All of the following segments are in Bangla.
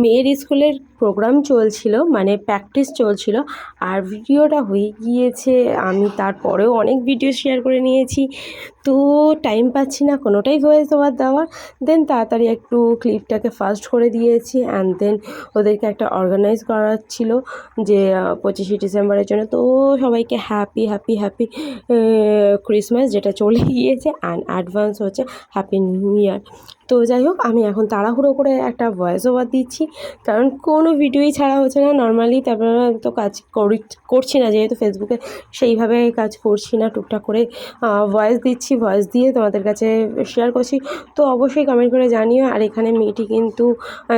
মেয়ের স্কুলের প্রোগ্রাম চলছিল, মানে প্র্যাকটিস চলছিল, আর ভিডিওটা হয়ে গিয়েছে। আমি তারপরেও অনেক ভিডিও শেয়ার করে নিয়েছি, তো টাইম পাচ্ছি না কোনোটাই ভয়েস ওভার দেওয়ার। দেন তাড়াতাড়ি একটু ক্লিপটাকে ফাস্ট করে দিয়েছি, অ্যান্ড দেন ওদেরকে একটা অর্গানাইজ করার ছিল যে 25শে ডিসেম্বরের জন্য। তো সবাইকে হ্যাপি হ্যাপি হ্যাপি ক্রিসমাস, যেটা চলে গিয়েছে, অ্যান্ড অ্যাডভান্স হচ্ছে হ্যাপি নিউ ইয়ার। তো যাই হোক, আমি এখন তাড়াহুড়ো করে একটা ভয়েস ওভার দিচ্ছি, কারণ কোনো ভিডিওই ছাড়া হচ্ছে না নর্মালি। তারপরে তো কাজ করছি না, যেহেতু ফেসবুকে সেইভাবে কাজ করছি না, টুকটাক করে ভয়েস দিচ্ছি, ভয়েস দিয়ে তোমাদের কাছে শেয়ার করছি। তো অবশ্যই কমেন্ট করে জানিও। আর এখানে মেয়েটি কিন্তু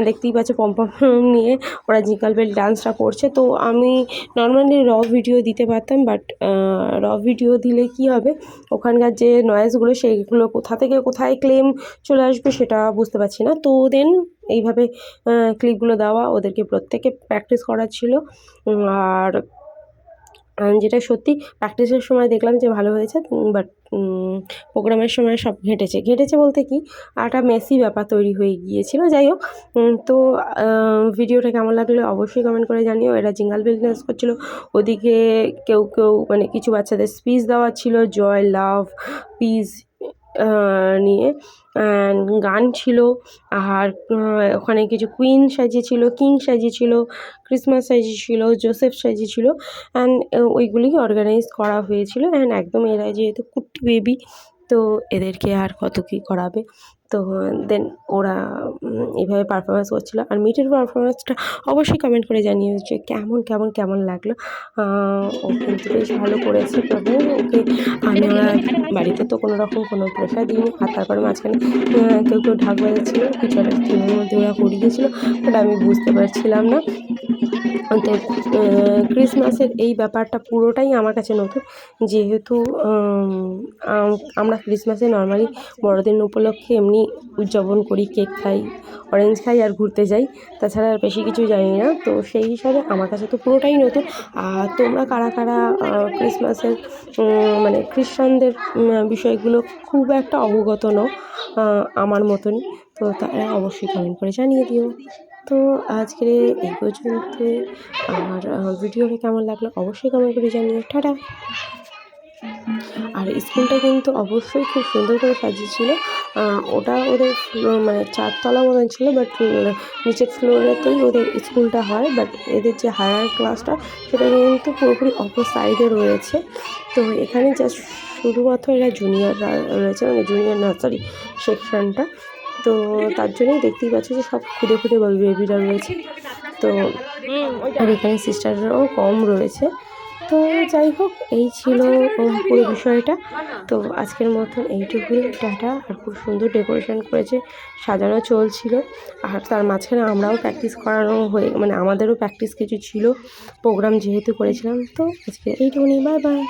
দেখতেই পাচ্ছ পম্পম নিয়ে ওরা জিঙ্গল বেল ডান্সটা করছে। তো আমি নর্মালি র ভিডিও দিতে পারতাম, বাট র ভিডিও দিলে কি হবে, ওখানকার যে নয়েজগুলো সেইগুলো কোথা থেকে কোথায় ক্লেম চলে আসবে সেটা বুঝতে পারছি না। তো দেন এইভাবে ক্লিপগুলো দেওয়া, ওদেরকে প্রত্যেকে প্র্যাকটিস করার ছিল। আর যেটা সত্যি প্র্যাকটিসের সময় দেখলাম যে ভালো হয়েছে, বাট প্রোগ্রামের সময় সব ঘেটেছে বলতে কি, একটা মেসি ব্যাপার তৈরি হয়ে গিয়েছিল। যাই হোক, তো ভিডিওটা কেমন লাগলো অবশ্যই কমেন্ট করে জানিও। এরা জিঙ্গল বেল ডান্স করছিল, ওদিকে কেউ মানে কিছু বাচ্চাদের স্পিচ দেওয়া ছিল, জয়, লাভ, পিস নিয়ে গান ছিল। আর ওখানে কিছু কুইন সাজিয়েছিল, কিং সাজিয়েছিল, ক্রিসমাস সাজিয়েছিল, জোসেফ সাজিয়েছিল, অ্যান্ড ওইগুলি অর্গানাইজ করা হয়েছিল। অ্যান্ড একদম এরা যেহেতু কুট্টি বেবি, তো এদেরকে আর কত কী করাবে। তো দেন ওরা এইভাবে পারফরমেন্স করছিলো। আর মিটের পারফরমেন্সটা অবশ্যই কমেন্ট করে জানিয়ে যে কেমন লাগলো। ও কিন্তু বেশ ভালো করেছে। তবু ওকে আমরা বাড়িতে তো কোনো রকম কোনো প্রেশার দিইনি। আর তারপরে মাঝখানে কেউ ঢাক বাজাচ্ছিলো, কিছু একটা থিমের মধ্যে ওরা করিয়েছিল, বাট আমি বুঝতে পারছিলাম না। তো ক্রিসমাসের এই ব্যাপারটা পুরোটাই আমার কাছে নতুন, যেহেতু আমরা ক্রিসমাসে নর্মালি বড়দিন উপলক্ষে এমনি উদযাপন করি, কেক খাই, অরেঞ্জ খাই আর ঘুরতে যাই, তাছাড়া আর বেশি কিছু জানি না। তো সেই হিসাবে আমার কাছে তো পুরোটাই নতুন। আর তোমরা কারা ক্রিসমাসের মানে খ্রিস্টানদের বিষয়গুলো খুব একটা অবগত নও আমার মতনই, তো তারা অবশ্যই কমেন্ট করে জানিয়ে দিও। তো আজকের এই পর্যন্ত। আর ভিডিওটা কেমন লাগলো অবশ্যই কমেন্ট করে জানিও। টাটা। আর স্কুলটা কিন্তু অবশ্যই খুব সুন্দর করে সাজিয়েছিল। ওটা ওদের মানে 4 তলা মতন ছিল, বাট নিচের ফ্লোরেতেই ওদের স্কুলটা হয়, বাট এদের যে হায়ার ক্লাসটা সেটা কিন্তু পুরোপুরি অপর সাইডে রয়েছে। তো এখানে জাস্ট শুধুমাত্র এরা জুনিয়ররা রয়েছে, মানে জুনিয়র নার্সারি সেকশনটা। তো তার জন্যই দেখতেই পাচ্ছি যে সব খুদে বেবিরা রয়েছে। তো আর এখানে সিস্টাররাও কম রয়েছে। তো যাই হোক, এই ছিল পুরো বিষয়টা। তো আজকের মতন এইটুকুই, টাটা। আর খুব সুন্দর ডেকোরেশন করেছে, সাজানো চলছিল। আর তার মাঝখানে আমরাও প্র্যাকটিস করানো মানে আমাদেরও প্র্যাকটিস কিছু ছিল, প্রোগ্রাম যেহেতু করেছিলাম। তো আজকে এইটুকুনি, বাই বাই।